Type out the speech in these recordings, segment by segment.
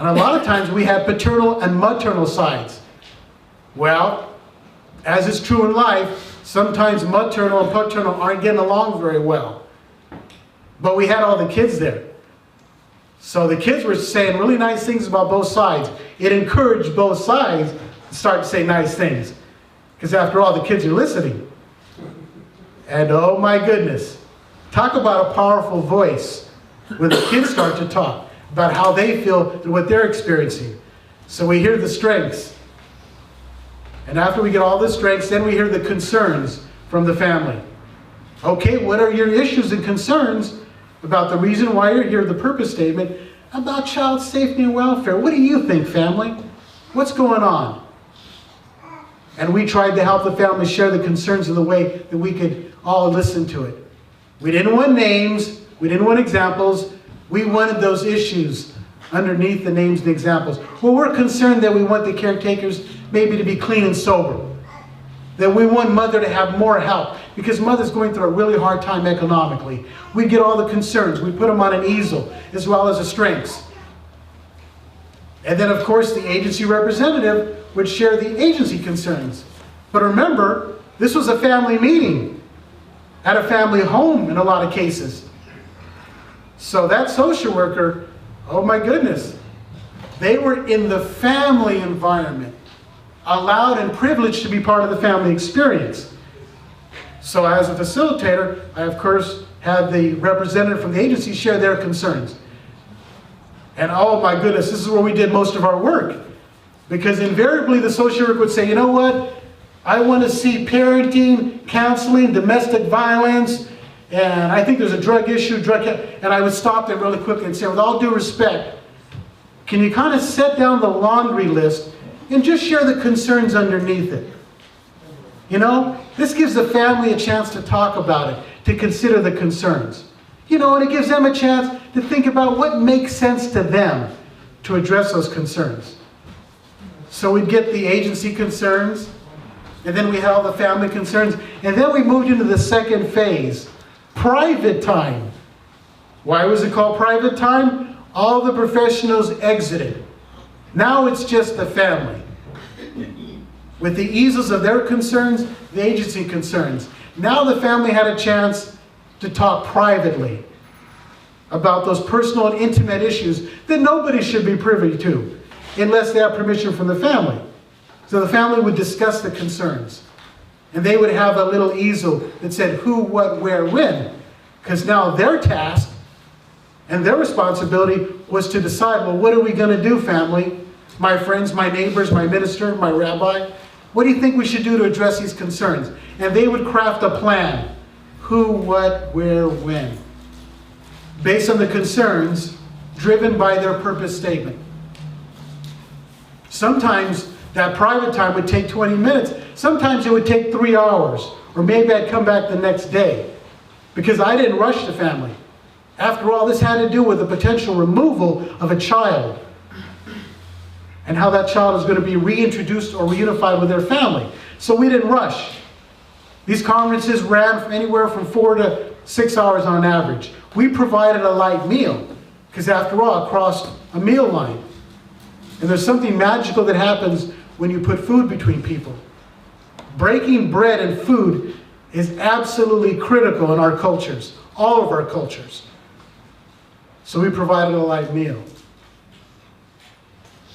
And a lot of times we have paternal and maternal sides. Well, as is true in life, sometimes maternal and paternal aren't getting along very well. But we had all the kids there. So the kids were saying really nice things about both sides. It encouraged both sides to start to say nice things. Because after all, the kids are listening. And oh my goodness, talk about a powerful voice when the kids start to talk about how they feel and what they're experiencing. So we hear the strengths. And after we get all the strengths, then we hear the concerns from the family. Okay, what are your issues and concerns about the reason why you're here, the purpose statement, about child safety and welfare? What do you think, family? What's going on? And we tried to help the family share the concerns in the way that we could all listen to it. We didn't want names. We didn't want examples. We wanted those issues underneath the names and examples. Well, we're concerned that we want the caretakers maybe to be clean and sober. That we want mother to have more help because mother's going through a really hard time economically. We get all the concerns. We put them on an easel as well as the strengths. And then, of course, the agency representative would share the agency concerns. But remember, this was a family meeting at a family home in a lot of cases. So that social worker, oh my goodness, they were in the family environment, allowed and privileged to be part of the family experience. So as a facilitator, I of course had the representative from the agency share their concerns. And oh my goodness, this is where we did most of our work. Because invariably the social worker would say, you know what? I want to see parenting, counseling, domestic violence, and I think there's a drug issue, and I would stop them really quickly and say, with all due respect, can you kind of set down the laundry list and just share the concerns underneath it? You know, this gives the family a chance to talk about it, to consider the concerns. You know, and it gives them a chance to think about what makes sense to them to address those concerns. So we'd get the agency concerns, and then we had all the family concerns, and then we moved into the second phase, private time. Why was it called private time? All the professionals exited. Now it's just the family. With the easels of their concerns, the agency concerns. Now the family had a chance to talk privately about those personal and intimate issues that nobody should be privy to unless they have permission from the family. So the family would discuss the concerns. And they would have a little easel that said who, what, where, when. Because now their task and their responsibility was to decide, well, what are we going to do, family? My friends, my neighbors, my minister, my rabbi. What do you think we should do to address these concerns? And they would craft a plan. Who, what, where, when. Based on the concerns driven by their purpose statement. Sometimes that private time would take 20 minutes. Sometimes it would take 3 hours. Or maybe I'd come back the next day. Because I didn't rush the family. After all, this had to do with the potential removal of a child. And how that child is going to be reintroduced or reunified with their family. So we didn't rush. These conferences ran from anywhere from 4 to 6 hours on average. We provided a light meal. Because after all, it crossed a meal line. And there's something magical that happens when you put food between people. Breaking bread and food is absolutely critical in our cultures, all of our cultures. So we provided a light meal.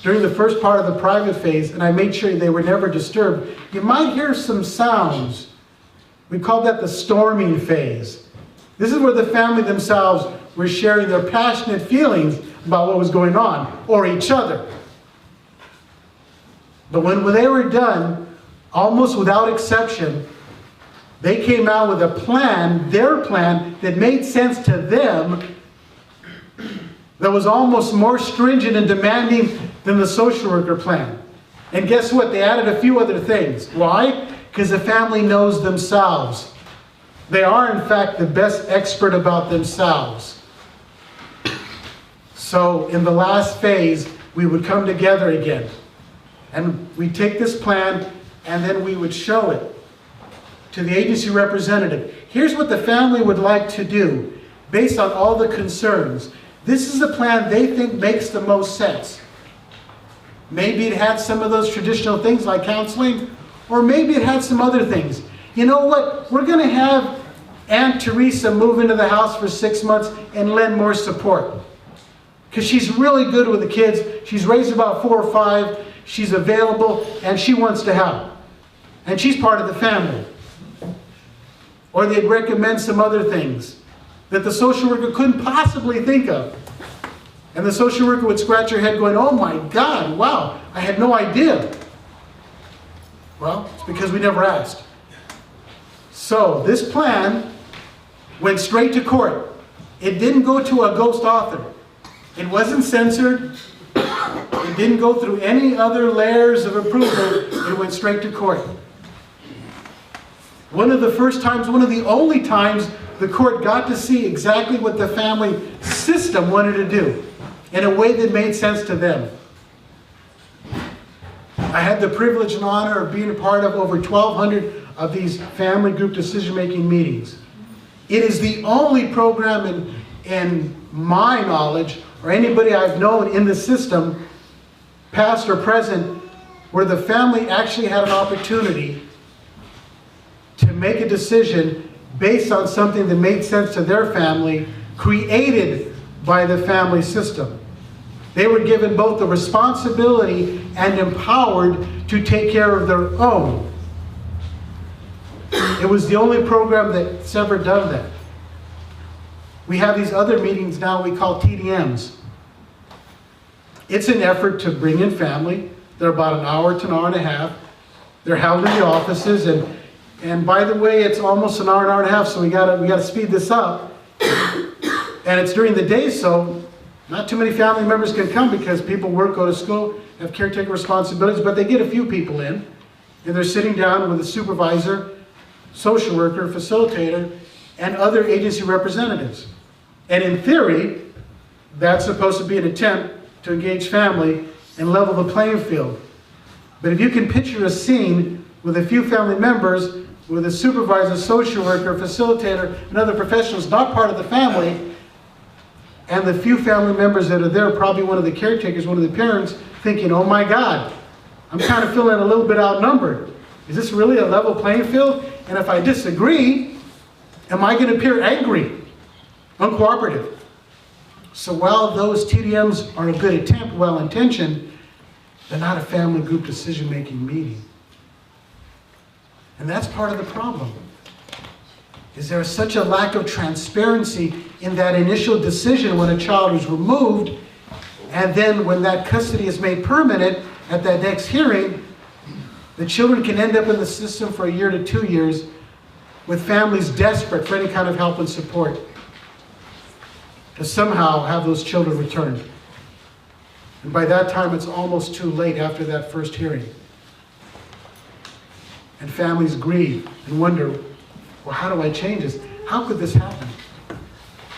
During the first part of the private phase, and I made sure they were never disturbed, you might hear some sounds. We call that the storming phase. This is where the family themselves were sharing their passionate feelings about what was going on, or each other. But when they were done, almost without exception, they came out with a plan, their plan, that made sense to them, that was almost more stringent and demanding than the social worker plan. And guess what? They added a few other things. Why? Because the family knows themselves. They are, in fact, the best expert about themselves. So in the last phase, we would come together again. And we'd take this plan, and then we would show it to the agency representative. Here's what the family would like to do, based on all the concerns. This is the plan they think makes the most sense. Maybe it had some of those traditional things like counseling, or maybe it had some other things. You know what? We're going to have Aunt Teresa move into the house for 6 months and lend more support. Because she's really good with the kids. She's raised about 4 or 5. She's available, and she wants to help. And she's part of the family. Or they'd recommend some other things that the social worker couldn't possibly think of. And the social worker would scratch her head going, oh my God, wow, I had no idea. Well, it's because we never asked. So this plan went straight to court. It didn't go to a ghost author. It wasn't censored. It didn't go through any other layers of approval. It went straight to court. One of the first times, one of the only times the court got to see exactly what the family system wanted to do in a way that made sense to them. I had the privilege and honor of being a part of over 1,200 of these family group decision-making meetings. It is the only program in my knowledge, or anybody I've known in the system, past or present, where the family actually had an opportunity to make a decision based on something that made sense to their family, created by the family system. They were given both the responsibility and empowered to take care of their own. It was the only program that's ever done that. We have these other meetings now we call TDMs. It's an effort to bring in family. They're about an hour to an hour and a half. They're held in the offices, and by the way, it's almost an hour and a half, so we gotta speed this up. And it's during the day, so not too many family members can come because people work, go to school, have caretaker responsibilities, but they get a few people in, and they're sitting down with a supervisor, social worker, facilitator, and other agency representatives. And in theory, that's supposed to be an attempt to engage family and level the playing field. But if you can picture a scene with a few family members, with a supervisor, social worker, facilitator, and other professionals not part of the family, and the few family members that are there, probably one of the caretakers, one of the parents, thinking, oh my God, I'm kind of feeling a little bit outnumbered. Is this really a level playing field? And if I disagree, am I going to appear angry, uncooperative? So while those TDMs are a good attempt, well-intentioned, they're not a family group decision-making meeting. And that's part of the problem. Is there such a lack of transparency in that initial decision when a child is removed, and then when that custody is made permanent at that next hearing, the children can end up in the system for 1 to 2 years with families desperate for any kind of help and support to somehow have those children returned. And by that time, it's almost too late after that first hearing. And families grieve and wonder, well, how do I change this? How could this happen?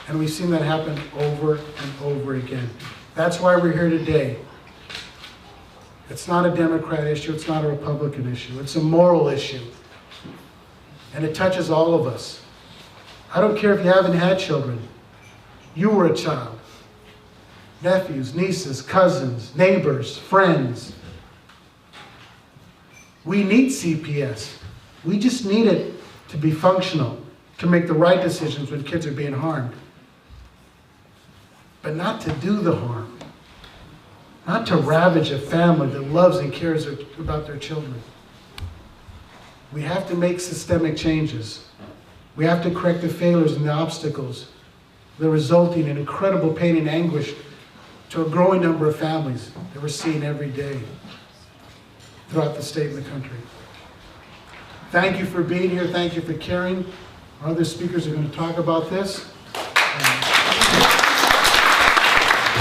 And we've seen that happen over and over again. That's why we're here today. It's not a Democrat issue, it's not a Republican issue, it's a moral issue. And it touches all of us. I don't care if you haven't had children. You were a child. Nephews, nieces, cousins, neighbors, friends. We need CPS. We just need it to be functional, to make the right decisions when kids are being harmed. But not to do the harm. Not to ravage a family that loves and cares about their children. We have to make systemic changes. We have to correct the failures and the obstacles that are resulting in incredible pain and anguish to a growing number of families that we're seeing every day throughout the state and the country. Thank you for being here. Thank you for caring. Our other speakers are going to talk about this.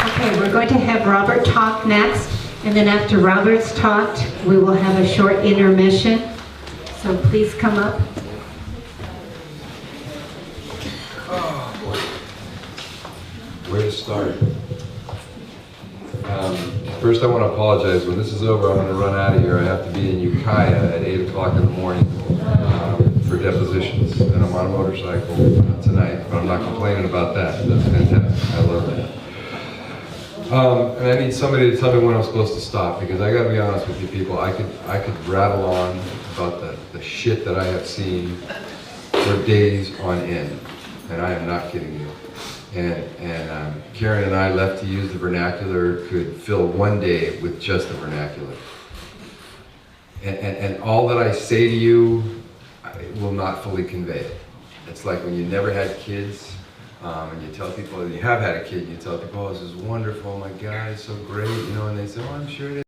Okay, we're going to have Robert talk next, and then after Robert's talked, we will have a short intermission. So please come up. Oh, boy. Where to start? First, I want to apologize. When this is over, I'm going to run out of here. I have to be in Ukiah at 8 o'clock in the morning for depositions, and I'm on a motorcycle tonight, but I'm not complaining about that. That's fantastic. I love that. And I need somebody to tell me when I'm supposed to stop, because I gotta be honest with you people, I could rattle on about the shit that I have seen for days on end, and I am not kidding you. And Karen and I, left to use the vernacular, could fill one day with just the vernacular. And all that I say to you, I will not fully convey it. It's like when you never had kids, and you tell people, you have had a kid, and you tell people, oh, this is wonderful, oh my God, it's so great, you know, and they say, oh, I'm sure it is.